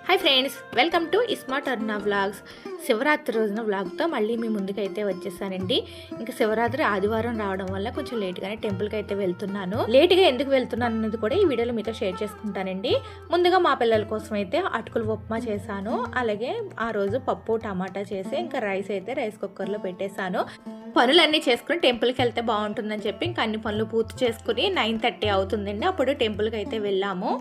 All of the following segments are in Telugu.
Hi friends, welcome to smart Aruna vlogs. Shivaratri రోజున వ్లాగ్తో మళ్ళీ మీ ముందుకైతే వచ్చేసానండి. ఇంకా శివరాత్రి ఆదివారం రావడం వల్ల కొంచెం లేట్గానే టెంపుల్కి అయితే వెళ్తున్నాను. లేట్గా ఎందుకు వెళ్తున్నాను అన్నది కూడా ఈ వీడియోలో మీతో షేర్ చేసుకుంటానండి. ముందుగా మా పిల్లల కోసం అయితే అటుకులు ఉప్మా చేశాను. అలాగే ఆ రోజు పప్పు టమాటా చేసి ఇంకా రైస్ అయితే రైస్ కుక్కర్లో పెట్టేశాను. పనులన్నీ చేసుకుని టెంపుల్కి వెళ్తే బాగుంటుందని చెప్పి ఇంకా అన్ని పనులు పూర్తి చేసుకుని 9:30 అవుతుందండి. అప్పుడు టెంపుల్కి అయితే వెళ్ళాము.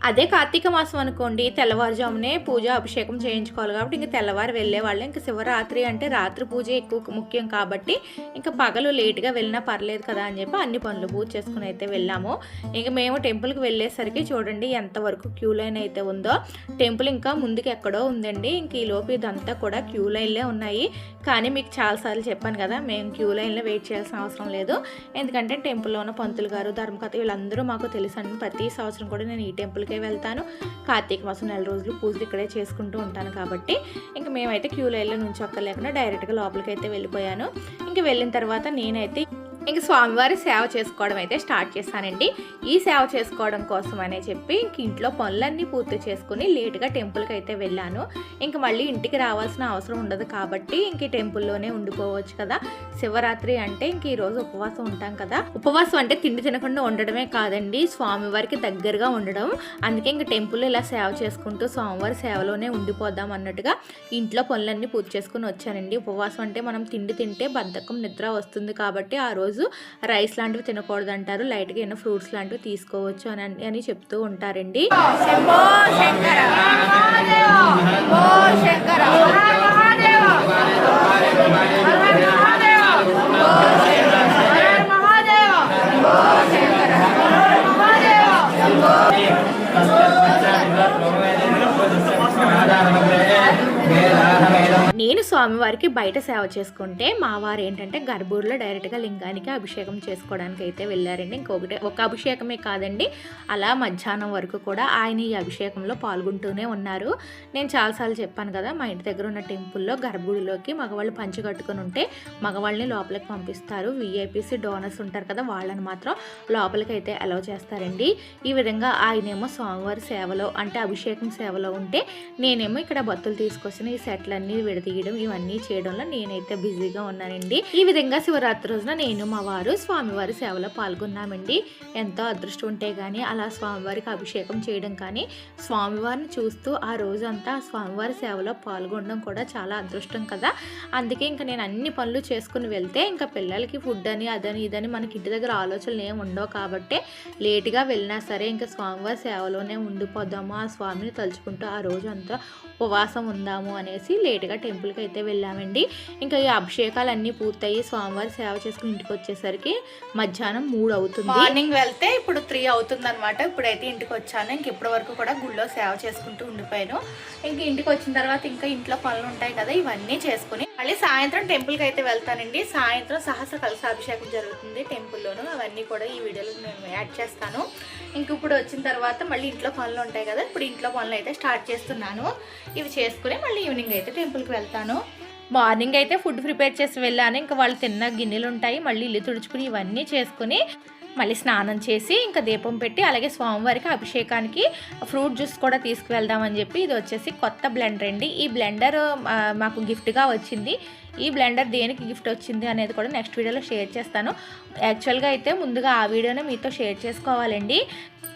అదే కార్తీక మాసం అనుకోండి, తెల్లవారుజామునే పూజ అభిషేకం చేయించుకోవాలి కాబట్టి ఇంకా తెల్లవారు వెళ్ళేవాళ్ళు. ఇంకా శివరాత్రి అంటే రాత్రి పూజ ఎక్కువ ముఖ్యం కాబట్టి ఇంకా పగలు లేట్గా వెళ్ళినా పర్లేదు కదా అని చెప్పి అన్ని పనులు పూజ చేసుకుని అయితే వెళ్ళాము. ఇంకా మేము టెంపుల్కి వెళ్ళేసరికి చూడండి ఎంతవరకు క్యూ లైన్ అయితే ఉందో. టెంపుల్ ఇంకా ముందుకు ఎక్కడో ఉందండి. ఇంక ఈలోపు ఇదంతా కూడా క్యూ లైన్లే ఉన్నాయి. కానీ మీకు చాలాసార్లు చెప్పాను కదా, మేము క్యూ లైన్లో వెయిట్ చేయాల్సిన అవసరం లేదు. ఎందుకంటే టెంపుల్లో ఉన్న పంతులు గారు, ధర్మకథ వీళ్ళందరూ మాకు తెలుసండి. ప్రతి సంవత్సరం కూడా నేను ఈ టెంపుల్కే వెళ్తాను. కార్తీక మాసం 4 రోజులు పూజలు ఇక్కడే చేసుకుంటూ ఉంటాను కాబట్టి ఇంకా మేమైతే క్యూ లైన్లో నుంచి ఒక్కలేకుండా డైరెక్ట్గా లోపలికి అయితే వెళ్ళిపోయాను. ఇంకా వెళ్ళిన తర్వాత నేనైతే ఇంక స్వామివారి సేవ చేసుకోవడం అయితే స్టార్ట్ చేశానండి. ఈ సేవ చేసుకోవడం కోసం అనే చెప్పి ఇంక ఇంట్లో పనులన్నీ పూర్తి చేసుకుని లేట్గా టెంపుల్కి అయితే వెళ్ళాను. ఇంక మళ్ళీ ఇంటికి రావాల్సిన అవసరం ఉండదు కాబట్టి ఇంక టెంపుల్లోనే ఉండిపోవచ్చు కదా. శివరాత్రి అంటే ఇంక ఈరోజు ఉపవాసం ఉంటాం కదా. ఉపవాసం అంటే తిండి తినకుండా ఉండడమే కాదండి, స్వామివారికి దగ్గరగా ఉండడం. అందుకే ఇంక టెంపుల్లో ఇలా సేవ చేసుకుంటూ స్వామివారి సేవలోనే ఉండిపోదాం అన్నట్టుగా ఇంట్లో పనులన్నీ పూర్తి చేసుకుని వచ్చానండి. ఉపవాసం అంటే మనం తిండి తింటే బద్ధకం నిద్ర వస్తుంది కాబట్టి ఆ రోజు రైస్ లాంటివి తినకూడదు అంటారు. లైట్గా ఏమైనా ఫ్రూట్స్ లాంటివి తీసుకోవచ్చు అని చెప్తూ ఉంటారండి. నేను స్వామివారికి బయట సేవ చేసుకుంటే మా వారు ఏంటంటే గర్భూర్లో డైరెక్ట్గా లింగానికి అభిషేకం చేసుకోవడానికి అయితే వెళ్ళారండి. ఒక అభిషేకమే కాదండి, అలా మధ్యాహ్నం వరకు కూడా ఆయన ఈ అభిషేకంలో పాల్గొంటూనే ఉన్నారు. నేను చాలాసార్లు చెప్పాను కదా, మా ఇంటి దగ్గర ఉన్న టెంపుల్లో గర్భగుడిలోకి మగవాళ్ళు పంచి కట్టుకుని ఉంటే మగవాళ్ళని లోపలికి పంపిస్తారు. విఐపీసీ డోనర్స్ ఉంటారు కదా, వాళ్ళని మాత్రం లోపలికి అయితే అలౌ చేస్తారండి. ఈ విధంగా ఆయనేమో స్వామివారి సేవలో అంటే అభిషేకం సేవలో ఉంటే నేనేమో ఇక్కడ బత్తులు తీసుకొచ్చిన ఈ సెట్లన్నీ విడదీయడం ఇవన్నీ చేయడంలో నేనైతే బిజీగా ఉన్నానండి. ఈ విధంగా శివరాత్రి రోజున నేను మా వారు స్వామివారి సేవలో పాల్గొన్నామండి. ఎంతో అదృష్టం ఉంటే కానీ అలా స్వామివారికి అభిషేకం చేయడం కానీ స్వామివారిని చూస్తూ ఆ రోజంతా స్వామివారి సేవలో పాల్గొనడం కూడా చాలా అదృష్టం కదా. అందుకే ఇంకా నేను అన్ని పనులు చేసుకుని వెళ్తే ఇంకా పిల్లలకి ఫుడ్ అని అదని ఇదని మనకి ఇంటి దగ్గర ఆలోచనలు ఏమి ఉండవు కాబట్టి లేట్గా వెళ్ళినా సరే ఇంకా స్వామివారి సేవలోనే ఉండిపోదాము, ఆ స్వామిని తలుచుకుంటూ ఆ రోజు అంతా ఉపవాసం ఉందాము అనేసి లేట్గా టెంపుల్కి అయితే వెళ్ళామండి. ఇంకా ఈ అభిషేకాలు అన్నీ పూర్తయి స్వామివారి సేవ చేసుకుని ఇంటికి వచ్చేసరికి మధ్యాహ్నం 3 అవుతుంది. మార్నింగ్ వెళ్తే ఇప్పుడు 3 అవుతుంది అనమాట. ఇప్పుడైతే ఇంటికి వచ్చాను. ఇంక ఇప్పటి వరకు కూడా గుళ్ళో సేవ చేసుకుంటూ ఉండిపోయాను. ఇంక ఇంటికి వచ్చిన తర్వాత ఇంకా ఇంట్లో పనులు ఉంటాయి కదా, ఇవన్నీ చేసుకుని మళ్ళీ సాయంత్రం టెంపుల్కి అయితే వెళ్తానండి. సాయంత్రం సహస్ర కలశాభిషేకం జరుగుతుంది టెంపుల్లోను. అవన్నీ కూడా ఈ వీడియోలో నేను యాడ్ చేస్తాను. ఇంక ఇప్పుడు వచ్చిన తర్వాత మళ్ళీ ఇంట్లో పనులు ఉంటాయి కదా, ఇప్పుడు ఇంట్లో పనులు అయితే స్టార్ట్ చేస్తున్నాను. ఇవి చేసుకుని మళ్ళీ ఈవినింగ్ అయితే టెంపుల్కి వెళ్తాను. మార్నింగ్ అయితే ఫుడ్ ప్రిపేర్ చేసి వెళ్ళాను. ఇంకా వాళ్ళు తిన్న గిన్నెలు ఉంటాయి, మళ్ళీ ఇల్లు తుడుచుకుని ఇవన్నీ చేసుకుని మళ్ళీ స్నానం చేసి ఇంకా దీపం పెట్టి అలాగే స్వామివారికి అభిషేకానికి ఫ్రూట్ జ్యూస్ కూడా తీసుకువెళ్దామని చెప్పి ఇది వచ్చేసి కొత్త బ్లెండర్ అండి. ఈ బ్లెండర్ మాకు గిఫ్ట్గా వచ్చింది. ఈ బ్లెండర్ దేనికి గిఫ్ట్ వచ్చింది అనేది కూడా నెక్స్ట్ వీడియోలో షేర్ చేస్తాను. యాక్చువల్గా అయితే ముందుగా ఆ వీడియోనే మీతో షేర్ చేసుకోవాలండి,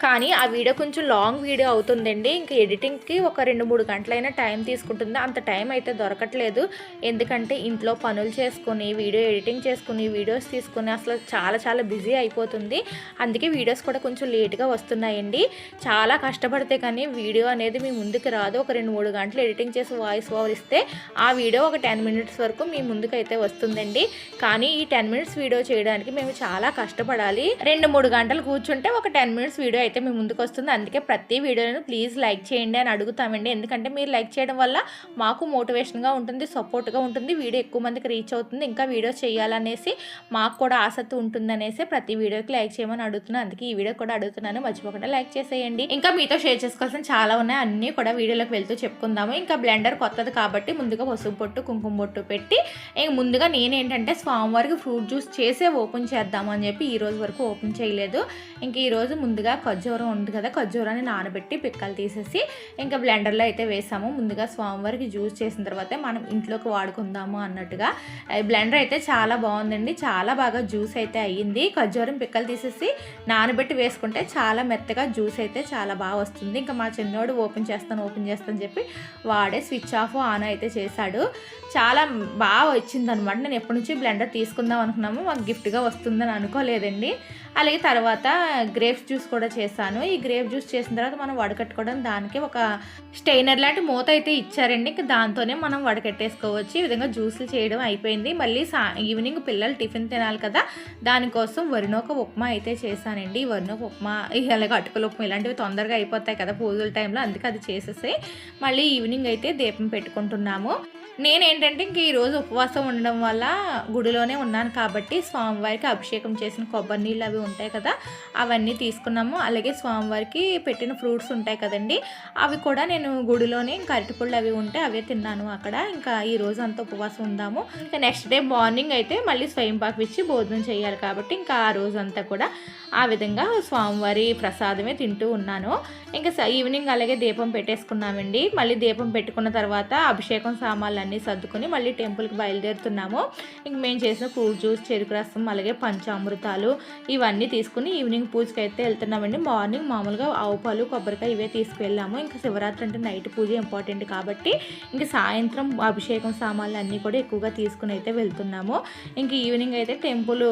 కానీ ఆ వీడియో కొంచెం లాంగ్ వీడియో అవుతుందండి. ఇంకా ఎడిటింగ్కి ఒక 2-3 గంటలైనా టైం తీసుకుంటుంది. అంత టైం అయితే దొరకట్లేదు. ఎందుకంటే ఇంట్లో పనులు చేసుకుని వీడియో ఎడిటింగ్ చేసుకుని వీడియోస్ తీసుకుని అసలు చాలా బిజీ అయిపోతుంది. అందుకే వీడియోస్ కూడా కొంచెం లేట్గా వస్తున్నాయండి. చాలా కష్టపడితే కానీ వీడియో అనేది మీ ముందుకు రాదు. ఒక 2-3 గంటలు ఎడిటింగ్ చేసి వాయిస్ ఓవర్ ఇస్తే ఆ వీడియో ఒక 10 మినిట్స్ వరకు మీ ముందుకైతే వస్తుందండి. కానీ ఈ 10 మినిట్స్ వీడియో చేయడానికి మేము చాలా కష్టపడాలి. 2-3 గంటలు కూర్చుంటే ఒక 10 మినిట్స్ వీడియో అయితే మీ ముందుకు వస్తుంది. అందుకే ప్రతి వీడియోను ప్లీజ్ లైక్ చేయండి అని అడుగుతామండి. ఎందుకంటే మీరు లైక్ చేయడం వల్ల మాకు మోటివేషన్గా ఉంటుంది, సపోర్ట్గా ఉంటుంది, వీడియో ఎక్కువ మందికి రీచ్ అవుతుంది, ఇంకా వీడియో చేయాలనేసి మాకు కూడా ఆసక్తి ఉంటుందనేసి ప్రతి వీడియోకి లైక్ చేయమని అడుగుతున్నాను. అందుకే ఈ వీడియో కూడా అడుగుతున్నాను, మర్చిపోకుండా లైక్ చేసేయండి. ఇంకా మీతో షేర్ చేసుకోవాల్సిన చాలా ఉన్నాయి, అన్నీ కూడా వీడియోలోకి వెళ్తూ చెప్పుకుందాము. ఇంకా బ్లెండర్ కొత్తది కాబట్టి ముందుగా పసుపు బొట్టు కుంకుమ బొట్టు పెట్టి ఇంక ముందుగా నేనేంటంటే స్వామివారికి ఫ్రూట్ జ్యూస్ చేసే ఓపెన్ చేద్దాము అని చెప్పి ఈ రోజు వరకు ఓపెన్ చేయలేదు. ఇంక ఈరోజు ముందుగా ఖర్జూరం ఉంది కదా, ఖర్జూరాన్ని నానబెట్టి పిక్కలు తీసేసి ఇంకా బ్లెండర్లో అయితే వేసాము. ముందుగా స్వామివారికి జ్యూస్ చేసిన తర్వాత మనం ఇంట్లోకి వాడుకుందాము అన్నట్టుగా. బ్లెండర్ అయితే చాలా బాగుందండి, చాలా బాగా జ్యూస్ అయితే అయ్యింది. ఖర్జూరం పిక్కలు తీసేసి నానబెట్టి వేసుకుంటే చాలా మెత్తగా జ్యూస్ అయితే చాలా బాగా వస్తుంది. ఇంకా మా చిన్నోడు ఓపెన్ చేస్తాను చెప్పి వాడే స్విచ్ ఆఫ్ ఆన్ అయితే చేశాడు. చాలా బాగా వచ్చిందనమాట. నేను ఎప్పటి నుంచి బ్లెండర్ తీసుకుందాం అనుకున్నాము, మాకు గిఫ్ట్గా వస్తుందని అనుకోలేదండి. అలాగే తర్వాత గ్రేప్స్ జ్యూస్ కూడా చేశాను. ఈ గ్రేప్ జ్యూస్ చేసిన తర్వాత మనం వడకట్టుకోవడం దానికి ఒక స్టెయినర్ లాంటి మూత అయితే ఇచ్చారండి. ఇంకా దాంతోనే మనం వడకట్టేసుకోవచ్చు. ఈ విధంగా జ్యూస్లు చేయడం అయిపోయింది. మళ్ళీ ఈవినింగ్ పిల్లలు టిఫిన్ తినాలి కదా, దానికోసం వరినొక ఉప్మా అయితే చేశానండి. వరినొక ఉప్మా అలాగే అటుకుల ఉప్మా ఇలాంటివి తొందరగా అయిపోతాయి కదా పూజల టైంలో, అందుకే అది చేసేసి మళ్ళీ ఈవినింగ్ అయితే దీపం పెట్టుకుంటున్నాము. నేనేంటంటే ఇంక ఈరోజు ఉపవాసం ఉండడం వల్ల గుడిలోనే ఉన్నాను కాబట్టి స్వామివారికి అభిషేకం చేసిన కొబ్బరి నీళ్ళు అవి ఉంటాయి కదా, అవన్నీ తీసుకున్నాము. అలాగే స్వామివారికి పెట్టిన ఫ్రూట్స్ ఉంటాయి కదండి, అవి కూడా నేను గుడిలోనే ఇంకా అరటిపళ్ళు అవి ఉంటే అవే తిన్నాను అక్కడ. ఇంకా ఈ రోజు అంతా ఉపవాసం ఉందాము. ఇంకా నెక్స్ట్ డే మార్నింగ్ అయితే మళ్ళీ స్వయంపాకు ఇచ్చి భోజనం చేయాలి కాబట్టి ఇంకా ఆ రోజు అంతా కూడా ఆ విధంగా స్వామివారి ప్రసాదమే తింటూ ఉన్నాను. ఇంకా ఈవినింగ్ అలాగే దీపం పెట్టేసుకున్నామండి. మళ్ళీ దీపం పెట్టుకున్న తర్వాత అభిషేకం సామాన్లు అన్నీ సర్దుకొని మళ్ళీ టెంపుల్కి బయలుదేరుతున్నాము. ఇంక మేము చేసిన ఫ్రూట్ జ్యూస్, చెరుకు రసం, అలాగే పంచామృతాలు ఇవన్నీ తీసుకుని ఈవినింగ్ పూజకి అయితే వెళ్తున్నామండి. మార్నింగ్ మామూలుగా ఆవు పాలు, కొబ్బరికాయ ఇవే తీసుకువెళ్ళాము. ఇంకా శివరాత్రి అంటే నైట్ పూజ ఇంపార్టెంట్ కాబట్టి ఇంక సాయంత్రం అభిషేకం సామాన్లు అన్నీ కూడా ఎక్కువగా తీసుకుని అయితే వెళ్తున్నాము. ఇంక ఈవినింగ్ అయితే టెంపుల్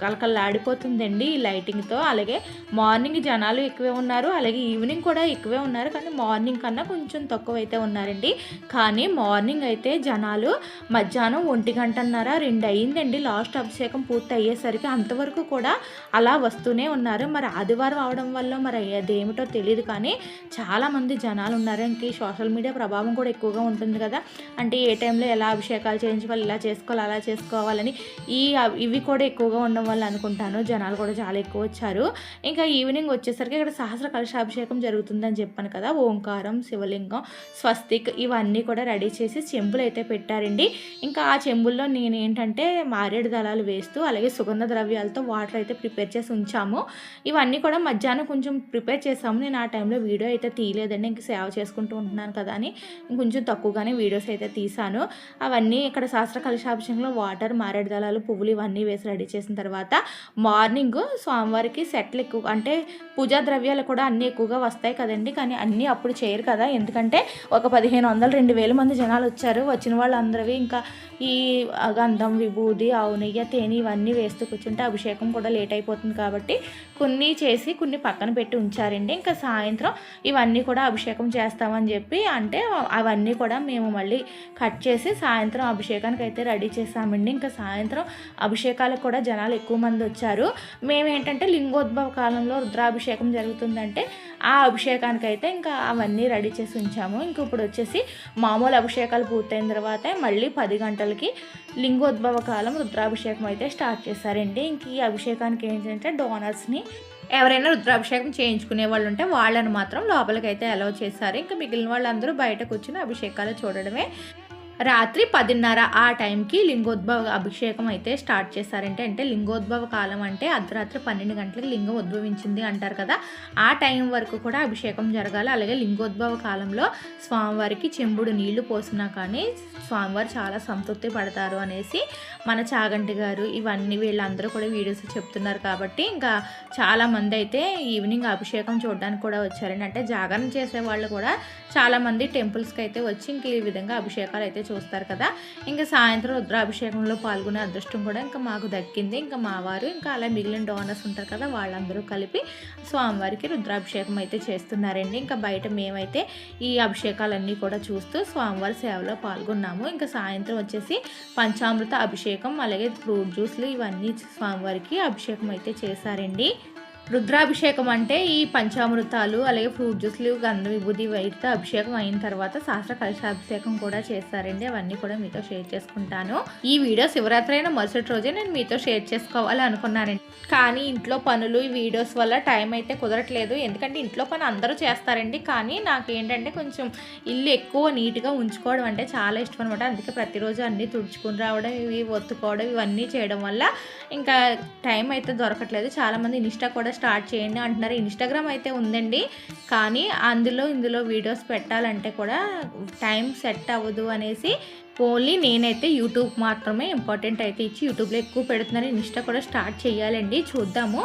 కలకల్లాడిపోతుందండి ఈ లైటింగ్తో. అలాగే మార్నింగ్ జనాలు ఎక్కువే ఉన్నారు, అలాగే ఈవినింగ్ కూడా ఎక్కువే ఉన్నారు, కానీ మార్నింగ్ కన్నా కొంచెం తక్కువ అయితే ఉన్నారండి. కానీ మార్నింగ్ అయితే జనాలు మధ్యాహ్నం 1:30, 2 అయ్యిందండి లాస్ట్ అభిషేకం పూర్తి అయ్యేసరికి. అంతవరకు కూడా అలా వస్తూనే ఉన్నారు. మరి ఆదివారం అవడం వల్ల మరి అదేమిటో తెలియదు, కానీ చాలామంది జనాలు ఉన్నారు. ఇంక సోషల్ మీడియా ప్రభావం కూడా ఎక్కువగా ఉంటుంది కదా, అంటే ఏ టైంలో ఎలా అభిషేకాలు చేయించుకోవాలి, ఇలా చేసుకోవాలి, అలా చేసుకోవాలని ఇవి కూడా ఎక్కువగా ఉండడం వల్ల అనుకుంటాను జనాలు కూడా చాలా ఎక్కువ వచ్చారు. ఇంకా ఈవినింగ్ వచ్చేసరికి ఇక్కడ సహస్ర కలశాభిషేకం జరుగుతుందని చెప్పాను కదా, ఓంకారం, శివలింగం, స్వస్తిక్ ఇవన్నీ కూడా రెడీ చేసి చెంబులు అయితే పెట్టారండి. ఇంకా ఆ చెంబుల్లో నేను ఏంటంటే మారేడు దళాలు వేస్తూ అలాగే సుగంధ ద్రవ్యాలతో వాటర్ అయితే ప్రిపేర్ చేసి ఉంచాము. ఇవన్నీ కూడా మధ్యాహ్నం కొంచెం ప్రిపేర్ చేసాము. నేను ఆ టైంలో వీడియో అయితే తీయలేదండి, ఇంక సేవ చేసుకుంటూ ఉంటున్నాను కదా అని కొంచెం తక్కువగానే వీడియోస్ అయితే తీసాను. అవన్నీ ఇక్కడ శాస్త్ర కలశాభిషేకంలో వాటర్, మారేడు దళాలు, పువ్వులు ఇవన్నీ వేసి రెడీ చేసిన తర్వాత మార్నింగ్ స్వామివారికి సెట్లు ఎక్కువ అంటే పూజా ద్రవ్యాలు కూడా అన్నీ ఎక్కువగా వస్తాయి కదండి, కానీ అన్నీ అప్పుడు చేయరు కదా, ఎందుకంటే ఒక 1500-2000 మంది జనాలు వచ్చారు. వచ్చిన వాళ్ళందరివి ఇంకా ఈ గంధం, విభూది, ఆవు నెయ్యి, తేనె ఇవన్నీ వేస్తూ కూర్చుంటే అభిషేకం కూడా లేట్ అయిపోతుంది కాబట్టి కొన్ని చేసి కొన్ని పక్కన పెట్టి ఉంచారండి. ఇంకా సాయంత్రం ఇవన్నీ కూడా అభిషేకం చేస్తామని చెప్పి అంటే అవన్నీ కూడా మేము మళ్ళీ కట్ చేసి సాయంత్రం అభిషేకానికి అయితే రెడీ చేసామండి. ఇంకా సాయంత్రం అభిషేకాలకు కూడా జనాలు ఎక్కువ మంది వచ్చారు. మేమేంటంటే లింగోద్భవ కాలంలో రుద్రాభిషేకం జరుగుతుందంటే ఆ అభిషేకానికి అయితే ఇంకా అవన్నీ రెడీ చేసి ఉంచాము. ఇంక ఇప్పుడు వచ్చేసి మామూలు అభిషేకాలు పూర్తయిన తర్వాత మళ్ళీ 10 గంటలకి లింగోద్భవ కాలం రుద్రాభిషేకం అయితే స్టార్ట్ చేశారండి. ఇంక ఈ అభిషేకానికి ఏంటంటే డోనర్స్ని ఎవరైనా రుద్రాభిషేకం చేయించుకునే వాళ్ళు ఉంటే వాళ్ళని మాత్రం లోపలికి అయితే అలౌ చేశారు. ఇంకా మిగిలిన వాళ్ళందరూ బయట కూర్చుని అభిషేకాలు చూడడమే. రాత్రి 10:30 ఆ టైంకి లింగోద్భవ అభిషేకం అయితే స్టార్ట్ చేశారంటే అంటే లింగోద్భవ కాలం అంటే అర్ధరాత్రి 12 గంటలకు లింగం ఉద్భవించింది అంటారు కదా, ఆ టైం వరకు కూడా అభిషేకం జరగాలి. అలాగే లింగోద్భవ కాలంలో స్వామివారికి చెంబుడు నీళ్లు పోసినా కానీ స్వామివారు చాలా సంతృప్తి పడతారు అనేసి మన చాగంటి గారు ఇవన్నీ వీళ్ళందరూ కూడా వీడియోస్ చెప్తున్నారు. కాబట్టి ఇంకా చాలామంది అయితే ఈవినింగ్ అభిషేకం చూడడానికి కూడా వచ్చారండి. అంటే జాగరణ చేసే వాళ్ళు కూడా చాలామంది టెంపుల్స్కి అయితే వచ్చి ఇంక ఈ విధంగా అభిషేకాలు అయితే చూస్తారు కదా. ఇంకా సాయంత్రం రుద్రాభిషేకంలో పాల్గొనే అదృష్టం కూడా ఇంకా మాకు దక్కింది. ఇంకా మా వారు ఇంకా అలా మిగిలిన డోనర్స్ ఉంటారు కదా, వాళ్ళందరూ కలిపి స్వామివారికి రుద్రాభిషేకం అయితే చేస్తున్నారండి. ఇంకా బయట మేమైతే ఈ అభిషేకాలన్నీ కూడా చూస్తూ స్వామివారి సేవలో పాల్గొన్నాము. ఇంకా సాయంత్రం వచ్చేసి పంచామృత అభిషేకం, అలాగే ఫ్రూట్ జ్యూస్లు ఇవన్నీ స్వామివారికి అభిషేకం అయితే చేశారండి. రుద్రాభిషేకం అంటే ఈ పంచామృతాలు, అలాగే ఫ్రూట్ జ్యూస్లు, గంధ విభూది వీటితో అభిషేకం అయిన తర్వాత శాస్త్ర కలశాభిషేకం కూడా చేస్తారండి. అవన్నీ కూడా మీతో షేర్ చేసుకుంటాను. ఈ వీడియో శివరాత్రి అయిన మరుసటి రోజే నేను మీతో షేర్ చేసుకోవాలి అనుకున్నానండి. కానీ ఇంట్లో పనులు, ఈ వీడియోస్ వల్ల టైం అయితే కుదరట్లేదు. ఎందుకంటే ఇంట్లో పని అందరూ చేస్తారండి, కానీ నాకేంటంటే కొంచెం ఇల్లు ఎక్కువ నీట్గా ఉంచుకోవడం అంటే చాలా ఇష్టం అనమాట. అందుకే ప్రతిరోజు అన్నీ తుడుచుకుని రావడం, ఇవి ఒత్తుకోవడం ఇవన్నీ చేయడం వల్ల ఇంకా టైం అయితే దొరకట్లేదు. చాలామంది ఇన్స్టా కూడా స్టార్ట్ చేయండి అంటున్నారు. ఇన్స్టాగ్రామ్ అయితే ఉందండి, కానీ ఇందులో వీడియోస్ పెట్టాలంటే కూడా టైం సెట్ అవ్వదు అనేసి ఓన్లీ నేనైతే యూట్యూబ్ మాత్రమే ఇంపార్టెంట్ అయితే ఇచ్చి యూట్యూబ్లో ఎక్కువ పెడుతున్నాను. ఇన్స్టా కూడా స్టార్ట్ చేయాలండి, చూద్దాము.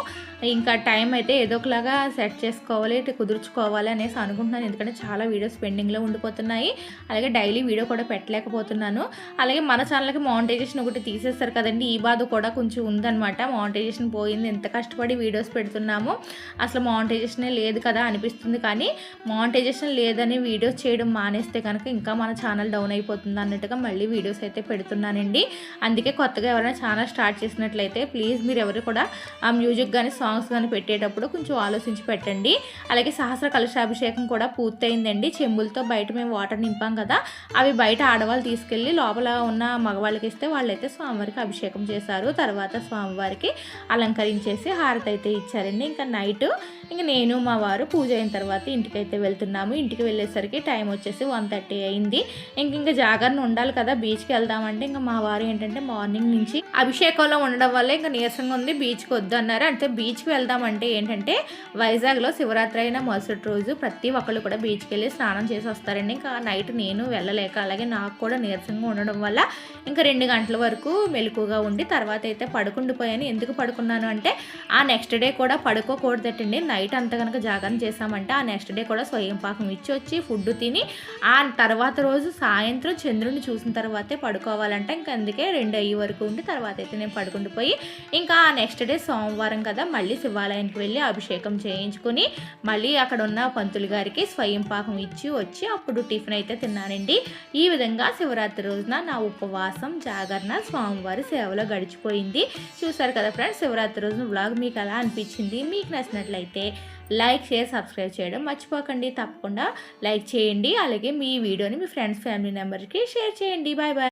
ఇంకా టైం అయితే ఏదో ఒకలాగా సెట్ చేసుకోవాలి, కుదుర్చుకోవాలి అనేసి అనుకుంటున్నాను. ఎందుకంటే చాలా వీడియోస్ పెండింగ్లో ఉండిపోతున్నాయి, అలాగే డైలీ వీడియో కూడా పెట్టలేకపోతున్నాను. అలాగే మన ఛానల్కి మానిటైజేషన్ ఒకటి తీసేస్తారు కదండి, ఈ బాధ కూడా కొంచెం ఉందన్నమాట. మానిటైజేషన్ పోయింది, ఎంత కష్టపడి వీడియోస్ పెడుతున్నాము, అసలు మానిటైజేషనే లేదు కదా అనిపిస్తుంది. కానీ మానిటైజేషన్ లేదని వీడియోస్ చేయడం మానేస్తే కనుక ఇంకా మన ఛానల్ డౌన్ అయిపోతుంది అన్నట్టుగా మళ్ళీ వీడియోస్ అయితే పెడుతున్నానండి. అందుకే కొత్తగా ఎవరైనా ఛానల్ స్టార్ట్ చేసినట్లయితే ప్లీజ్ మీరు ఎవరు కూడా ఆ మ్యూజిక్ కానీ సాంగ్స్ కానీ పెట్టేటప్పుడు కొంచెం ఆలోచించి పెట్టండి. అలాగే సహస్ర కలశాభిషేకం కూడా పూర్తయిందండి. చెంబులతో బయట మేము వాటర్ నింపాం కదా, అవి బయట ఆడవాళ్ళు తీసుకెళ్ళి లోపల ఉన్న మగవాళ్ళకి ఇస్తే వాళ్ళైతే స్వామివారికి అభిషేకం చేశారు. తర్వాత స్వామివారికి అలంకరించేసి హారతి అయితే ఇచ్చారండి. ఇంకా నైట్ ఇంక నేను మా వారు పూజ అయిన తర్వాత ఇంటికైతే వెళ్తున్నాము. ఇంటికి వెళ్ళేసరికి టైం వచ్చేసి 1:30 అయింది. ఇంకా జాగరణ ఉండాలి కదా, బీచ్కి వెళ్దామంటే ఇంకా మా వారు ఏంటంటే మార్నింగ్ నుంచి అభిషేకంలో ఉండడం వల్ల ఇంకా నీరసంగా ఉంది, బీచ్కి వద్దు అన్నారు. అంటే బీచ్కి వెళ్దామంటే ఏంటంటే వైజాగ్లో శివరాత్రి అయిన మరుసటి రోజు ప్రతి ఒక్కళ్ళు కూడా బీచ్కి వెళ్ళి స్నానం చేసి వస్తారండి. ఇంకా నైట్ నేను వెళ్ళలేక, అలాగే నాకు కూడా నీరసంగా ఉండడం వల్ల ఇంకా 2 గంటల వరకు మెలకుగా ఉండి తర్వాత అయితే పడుకుండిపోయాను. ఎందుకు పడుకున్నాను అంటే ఆ నెక్స్ట్ డే కూడా పడుకోకూడదటండి. నైట్ అంతా కనుక జాగరణ చేసామంటే ఆ నెక్స్ట్ డే కూడా స్వయం పాకం ఇచ్చి వచ్చి ఫుడ్ తిని ఆ తర్వాత రోజు సాయంత్రం చంద్రుడిని చూసిన తర్వాతే పడుకోవాలంటే ఇంకా అందుకే 2 అయ్యే వరకు ఉండి తర్వాత అయితే నేను పడుకుండిపోయి ఇంకా ఆ నెక్స్ట్ డే సోమవారం కదా మళ్ళీ శివాలయానికి వెళ్ళి అభిషేకం చేయించుకుని మళ్ళీ అక్కడ ఉన్న పంతులు గారికి స్వయం పాకం ఇచ్చి వచ్చి అప్పుడు టిఫిన్ అయితే తిన్నానండి. ఈ విధంగా శివరాత్రి రోజున నా ఉపవాసం, జాగరణ, స్వామివారి సేవలో గడిచిపోయింది. చూసారు కదా ఫ్రెండ్స్, శివరాత్రి రోజున వ్లాగ్ మీకు ఎలా అనిపించింది? మీకు నచ్చినట్లయితే లైక్, షేర్, సబ్స్క్రైబ్ చేయడం మర్చిపోకండి. తప్పకుండా లైక్ చేయండి. అలాగే మీ వీడియోని మీ ఫ్రెండ్స్, ఫ్యామిలీ మెంబర్కి షేర్ చేయండి. Bye bye.